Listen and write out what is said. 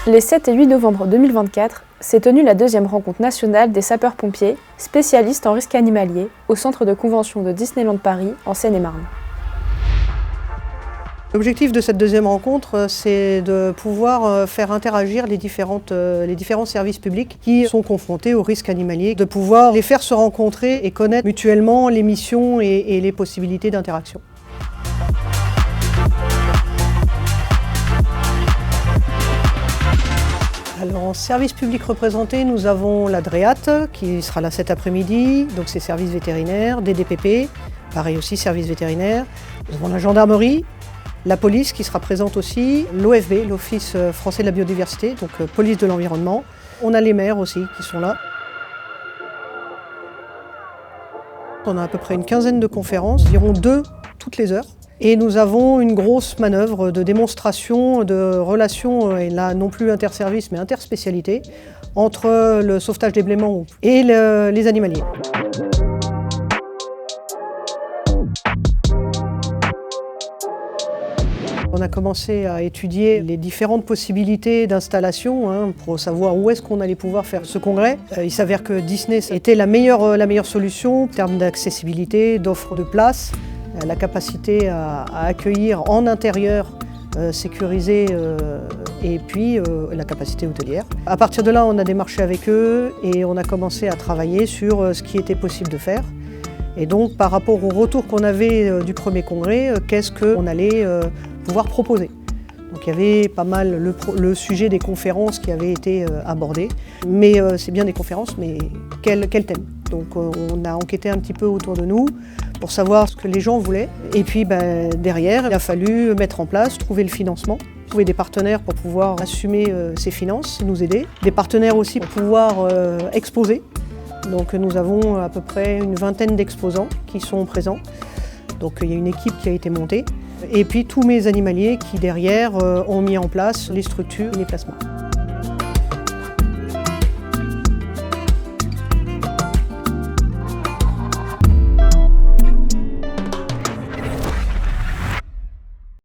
Les 7 et 8 novembre 2024 s'est tenue la deuxième rencontre nationale des sapeurs-pompiers, spécialistes en risque animalier, au centre de convention de Disneyland Paris, en Seine-et-Marne. L'objectif de cette deuxième rencontre, c'est de pouvoir faire interagir les différents services publics qui sont confrontés au risque animalier, de pouvoir les faire se rencontrer et connaître mutuellement les missions et les possibilités d'interaction. Alors, en service public représenté, nous avons la DREAT qui sera là cet après-midi, donc c'est services vétérinaires, des DPP, pareil aussi services vétérinaires. Nous avons la gendarmerie, la police qui sera présente aussi, l'OFB, l'Office français de la biodiversité, donc police de l'environnement. On a les maires aussi qui sont là. On a à peu près une quinzaine de conférences, environ 2 toutes les heures. Et nous avons une grosse manœuvre de démonstration de relations, et là non plus interservices mais interspécialités, entre le sauvetage des blaiements et les animaliers. On a commencé à étudier les différentes possibilités d'installation pour savoir où est-ce qu'on allait pouvoir faire ce congrès. Il s'avère que Disney était la meilleure solution en termes d'accessibilité, d'offre de place, la capacité à accueillir en intérieur sécurisé et puis la capacité hôtelière. À partir de là, on a démarché avec eux et on a commencé à travailler sur ce qui était possible de faire. Et donc, par rapport au retour qu'on avait du premier congrès, qu'est-ce qu'on allait pouvoir proposer. Donc, il y avait pas mal le sujet des conférences qui avait été abordé. Mais c'est bien des conférences, mais quel thème? Donc, on a enquêté un petit peu autour de nous pour savoir ce que les gens voulaient. Et puis, derrière, il a fallu mettre en place, trouver le financement, trouver des partenaires pour pouvoir assumer ces finances, nous aider. Des partenaires aussi pour pouvoir exposer. Donc nous avons à peu près une vingtaine d'exposants qui sont présents. Donc il y a une équipe qui a été montée. Et puis tous mes animaliers qui derrière ont mis en place les structures et les placements.